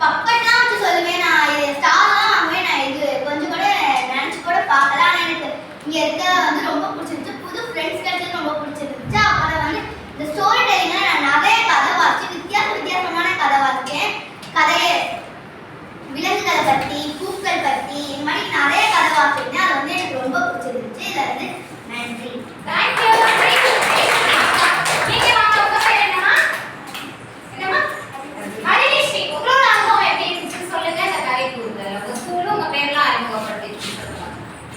பக்கெட்லாம் வச்சு சொல்லுவேன். நான் இது ஸ்டார்லாம் வாங்குவேன். நான் இது கொஞ்சம் கூட நினைச்சு கூட பார்க்கல. ஆனால் எனக்கு இங்கே இருக்க வந்து ரொம்ப பிடிச்சிருந்துச்சு. புது ஃப்ரெண்ட்ஸ் கிடைச்சது ரொம்ப பிடிச்சிருந்துச்சு. அப்புறம் வந்து இந்த ஸ்டோரி டெல்லிங்கில் நான் நிறைய கதை வாசிச்சு வித்தியாசமான கதை வாசிக்கேன். கதையை விலங்குகளை பற்றி, பூக்கள் பற்றி, இந்த மாதிரி நிறைய கதை வாசிக்கிறேன். அது வந்து எனக்கு ரொம்ப பிடிச்சிருந்துச்சு. இதில் வந்து நன்றி. தேங்க்யூ. நீங்க வாங்க. உங்க பேர் என்னமா? என்னமா? ஹரிஸ்ரீ. உங்களோட அனுபவம் எப்படி இருந்துச்சுன்னு சொல்லுங்க. இந்த கதை கூறுங்க. உங்க ஸ்கூலும் உங்க பேர்லாம் அறிமுகப்படுத்தி சொல்லுங்க.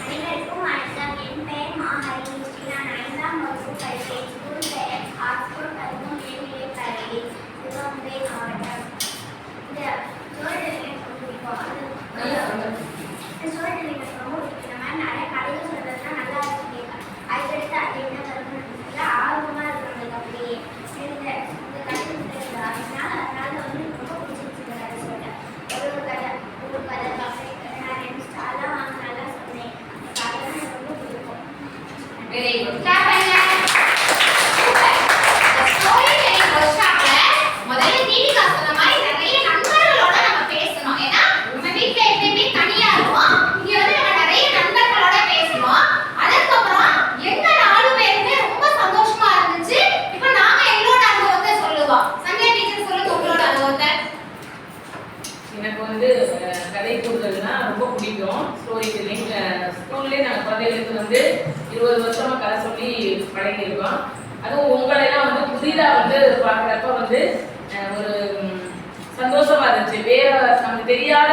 அனைவருக்கும் வணக்கம். என் பெயர் மா ஹரிஸ்ரீ. நான் 5ஆம் வகுப்பு படிக்கிறேன். ஸ்கூல் பெயர் ஆக்ஸ்போர்ட் கல்வி மேல்நிலை பள்ளி, சிவகங்கை மாவட்டம். இந்த சோழர்கள் ரொம்ப பிடிக்கும். இந்த சோழர்கள் எனக்கு ரொம்ப பிடிக்கும். இந்த மாதிரி நிறைய கதைகள் சொல்றதுனா நல்லா இருக்கும் கேட்க. அதுக்கடுத்து அது என்ன வரும்னு ஆர்வமாக இருக்கிறவங்களுக்கு அப்படியே இந்த கதை அதனால வந்து ரொம்ப பிடிச்சிருச்சு இந்த கதை சொல்ல. ஒரு கதை நான் 2 ஸ்டார்லாம் வாங்க நல்லா சொன்னேன். அந்த கதைலாம் எனக்கு ரொம்ப பிடிக்கும். Very good. கிளாப் பண்ணுங்க. சூப்பர். இந்த ஸ்டோரி டெல்லிங் வொர்க்ஷாப்ல முதல்ல தீபிகா சொன்ன மாதிரி நிறைய நண்பர்களோட நம்ம பேசணும். ஏன்னா நம்ம வீட்ல எப்பவுமே தனியா இருப்போம். இங்க வந்து நம்ம நிறைய நண்பர்களோட பேசணும். அதுக்கப்புறம் எங்க 4 பேருமே ரொம்ப சந்தோஷமா இருந்துச்சு. இப்போ நாங்க எங்களோட அனுபவத்தை சொல்லுவோம். சந்தியா டீச்சர் சொல்லுங்க உங்களோட அனுபவத்தை. எனக்கு வந்து கதை கூறுதல்னா ரொம்ப பிடிக்கும். ஸ்டோரி டெல்லிங் ஸ்கூல்லேயே நாங்கள் குழந்தைகளுக்கு வந்து 20 வருஷமா கதை சொல்லி பழகியிருக்கோம். அதுவும் உங்களெல்லாம் வந்து புதிதாக வந்து பார்க்குறப்ப வந்து ஒரு சந்தோஷமா இருந்துச்சு. வேற நமக்கு தெரியாத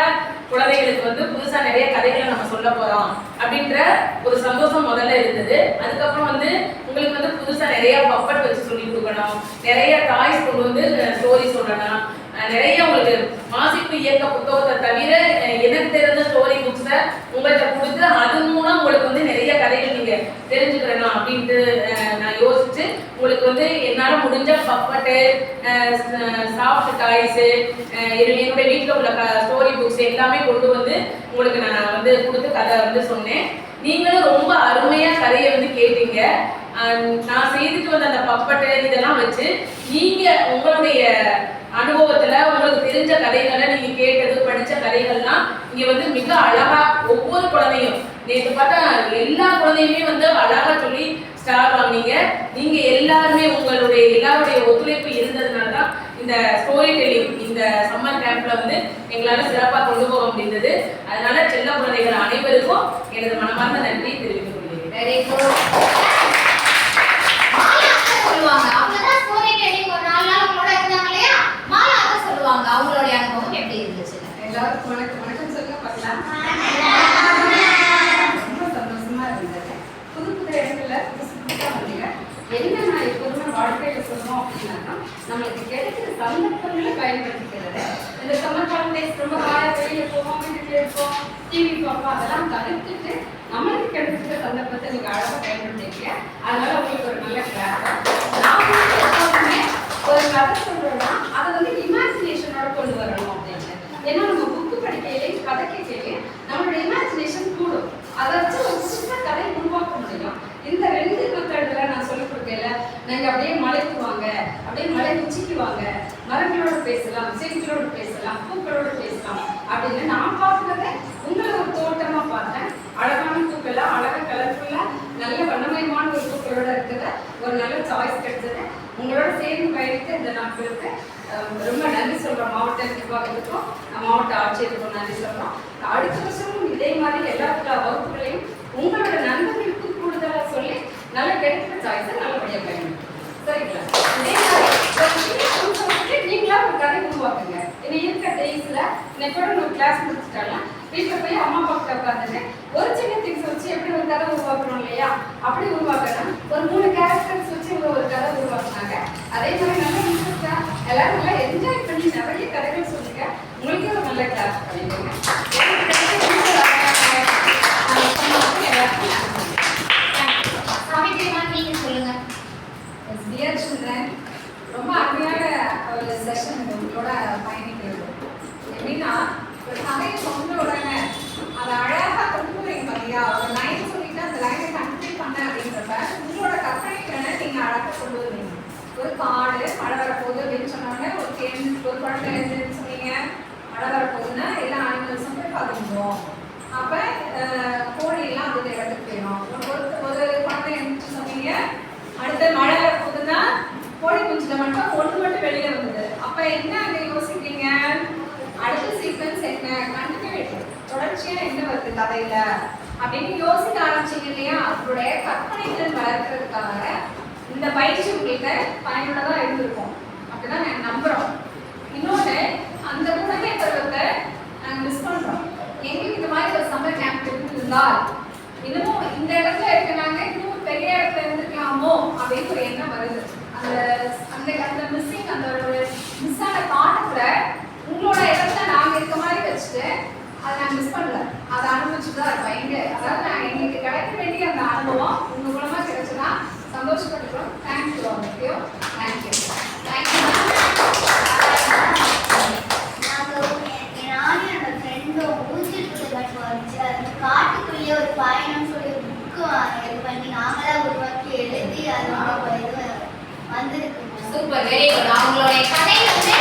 குழந்தைகளுக்கு வந்து புதுசாக நிறைய கதைகளை நம்ம சொல்ல போகிறோம் அப்படின்ற ஒரு சந்தோஷம் முதல்ல இருந்தது. அதுக்கப்புறம் வந்து உங்களுக்கு வந்து புதுசாக நிறைய பப்பட் வச்சு சொல்லி கொடுக்கணும், நிறைய டாய்ஸ் கொண்டு வந்து ஸ்டோரி சொல்லணும், நிறைய உங்களுக்கு வாசிப்பு இயக்க புத்தகத்தை தவிர எனக்கு தெரிஞ்ச ஸ்டோரி புக்ஸை உங்கள்கிட்ட கொடுத்து அது மூலம் உங்களுக்கு வந்து நிறைய கதைகள் நீங்கள் தெரிஞ்சுக்கிறணும் அப்படின்ட்டு நான் யோசிச்சு உங்களுக்கு வந்து என்னால் முடிஞ்ச பப்பட்டு, சாஃப்ட் டாய்ஸு, என்னுடைய வீட்டில் உள்ள ஸ்டோரி புக்ஸ் எல்லாமே கொண்டு வந்து உங்களுக்கு நான் வந்து கொடுத்து கதை வந்து சொன்னேன். நீங்களும் ரொம்ப அருமையாக கதையை வந்து கேட்டீங்க. நான் செய்துட்டு வந்த அந்த பப்பட்டு இதெல்லாம் வச்சு நீங்கள் உங்களுடைய அனுபவத்துல உங்களுக்கு தெரிஞ்ச கதைகளை நீங்க கேட்டது படிச்ச கதைகள்லாம் இங்க வந்து மிக அழகா ஒவ்வொரு குழந்தையும் நேற்று பார்த்தா எல்லா குழந்தையுமே வந்து அழகா சொல்லி ஸ்டார் வாங்கினீங்க. நீங்க எல்லாருமே எல்லாருடைய ஒத்துழைப்பு இருந்ததுனாலதான் இந்த ஸ்டோரி டெல்லிங் இந்த சம்மர் கேம்ப்ல வந்து எங்களால சிறப்பாக கொண்டு போக முடிந்தது. அதனால செல்ல குழந்தைகள் அனைவருக்கும் எனது மனமார்ந்த நன்றி தெரிவித்துக் கொள்கிறேன். Very good. சொல்லுவாங்க அவங்கதான் ஸ்டோரி டெல்லிங் ஒரு 4 நாள் உங்களோட இருந்தாங்க இல்லையா? மாலா அத சொல்லுவாங்க அவங்களுடைய அனுபவம் எப்படி இருந்துச்சு. எல்லாருக்கும் வணக்கம் சொல்லுங்க பார்க்கலாம். ரொம்ப சந்தோஷமா இருந்தது. புது இடங்கள்ல புதுசா வந்தீங்க. என்ன நான் எப்போதுமே வாழ்க்கையில சொல்லணும் அப்படின்னா நம்மளுக்கு கிடைக்கிற சந்தர்ப்பங்களை பயன்படுத்திக்கிறது. இந்த சம்மர் ஹாலிடேஸ் ரொம்ப வெளியே போவோம், வீட்டுக்கு இருப்போம், டிவி பார்ப்போம், அதெல்லாம் தவிர்த்துட்டு நம்மளுக்கு கிடைக்கிற சந்தர்ப்பத்தை நீங்க அழகா பயன்படுத்திருக்கீங்க. அதனால உங்களுக்கு ஒரு நல்ல கிளாஸ். நான் எப்போதுமே ஒரு கதை சொல்றேன்னா அதை வந்து இமேஜினேஷனோட கொண்டு வரணும் அப்படின்னு. ஏன்னா நம்ம புக்கு படிக்கையிலே கதை கேட்கலையே நம்மளோட இமேஜினேஷன் கூடும். அதை வச்சு ஒரு புதுசா கதை உருவாக்க முடியும். இந்த 2 மெத்தட்ல நான் சொல்லிக் கொடுக்கல. நீங்க அப்படியே மலைக்கு வாங்க, அப்படியே மலை உச்சிக்கு வாங்க, மரங்களோட பேசலாம், செடிகளோட பேசலாம், பூக்களோட பேசலாம் அப்படின்னு நான் பார்க்கறத உங்களை ஒரு தோட்டமா பார்த்தேன். அழகான பூக்களா, அழகா கலர்ஃபுல்லா, நல்ல வண்ணமயமான ஒரு பூக்களோட இருக்கிற ஒரு நல்ல சாய்ஸ் கிடைச்சது. உங்களோட சேர்ந்து பயணித்து இந்த நாட்களுக்கு ரொம்ப நன்றி சொல்றோம். மாவட்ட நிர்வாகத்துக்கும் மாவட்ட ஆட்சியருக்கும் நன்றி சொல்றோம். அடுத்த வருஷமும் இதே மாதிரி எல்லா வகுப்புகளையும் உங்களோட நண்பர்களுக்கு கூடுதலாக சொல்லி நல்ல கிடைக்கிற சாய்ஸை நல்லபடியாக பயன்படுத்தும். சரிங்களா? இதே மாதிரி நீங்களா ஒரு கதை உருவாக்குங்க. இன்னும் இருக்க டேஸ்ல இன்னைக்கு கூட ஒரு கிளாஸ் முடிச்சுட்டாலும் வீட்டில் போய் அம்மா அப்பா கிட்ட உட்காந்துட்டு ஒரு சின்ன திங்ஸ் வச்சு எப்படி ஒரு கதை உருவாக்கணும் இல்லையா? அப்படி உருவாக்கணும். ஒரு 3 கேரக்டர்ஸ் வச்சு ஒரு கதை உருவாக்குனாங்க. அதே மாதிரி நல்ல இன்ட்ரெஸ்டா எல்லாரும் நல்லா என்ஜாய் பண்ணி நிறைய கதைகள் சொல்லுங்க. உங்களுக்கே ஒரு நல்ல கிளாஸ் பண்ணிக்கோங்க. Dear children, ரொம்ப அருமையான ஒரு செஷன் உங்களோட பயணிக்கிறது. எப்படின்னா ஒரு கதையை சொன்ன உடனே அதை அழகாக கொண்டு வரீங்க பார்த்தியா? ஒரு லைன் சொல்லிட்டு அந்த லைனை கம்ப்ளீட் பண்ண அப்படின்றப்ப உங்களோட கற்பனைகளை நீங்கள் அழகாக கொண்டு வருவீங்க. ஒரு காடு மழை வரப்போகுது அப்படின்னு சொன்னோடனே ஒரு குழந்தை எழுதுன்னு சொன்னீங்க, மழை வரப்போகுதுன்னா எல்லா அனிமல்ஸும் போய் பார்த்துக்குவோம். அப்போ கோழியெல்லாம் அந்த இடத்துக்கு போயிடும். ஒரு குழந்தை என்ன சொன்னீங்க, அடுத்த மழை வரப்போகுதுன்னா கோழி குஞ்சில் மட்டும் ஒன்று மட்டும் வெளியே வந்தது. அப்போ என்ன அங்கே யோசிக்கிறீங்க, அடுத்த சீக்வன்ஸ் என்ன, கண்டினியூட்டி தொடர்ச்சியாக என்ன வருது கதையில் அப்படின்னு யோசிக்க ஆரம்பிச்சிங்க இல்லையா? அவங்களுடைய கற்பனைகள் வளர்க்கறதுக்காக இந்த பயிற்சி உங்களுக்கு பயனுள்ளதாக இருந்திருக்கும் அப்படிதான் நாங்கள் நம்புகிறோம். இன்னொன்று, அந்த குழந்தை பருவத்தை நாங்கள் மிஸ் பண்ணுறோம். எங்களுக்கு இந்த மாதிரி ஒரு சம்மர் கேம்ப் இருந்தால் இன்னமும் இந்த இடத்துல இருக்கிறாங்க, இன்னும் பெரிய இடத்துல இருந்துக்கலாமோ அப்படின்னு ஒரு எண்ணம் வருது. அந்த அந்த அந்த மிஸ்ஸிங், அந்த ஒரு மிஸ்ஸான பாடத்துல உங்களோட இடத்துல நாங்கள் இருக்க மாதிரி வச்சுட்டு அதை நாங்கள் மிஸ் பண்ணல, அதை அனுபவிச்சுட்டு தான் இருக்கோம். அதாவது நாங்கள் எங்களுக்கு கிடைக்க வேண்டிய அந்த அனுபவம் உங்கள் மூலமாக கிடைச்சதா சந்தோஷப்பட்டுக்கிறோம். தேங்க்யூ ஆல்ரெடியோ. தேங்க்யூ. தேங்க்யூ. நானும் என்னோட ஃப்ரெண்டும் காட்டுக்குள்ளேயே ஒரு பயணம் சொல்லி ஒரு புக்கு இது பண்ணி நாங்களா உருவாக்கி எழுதி அது வந்திருக்கு. Super, very good. அவங்களுடைய கதை வந்து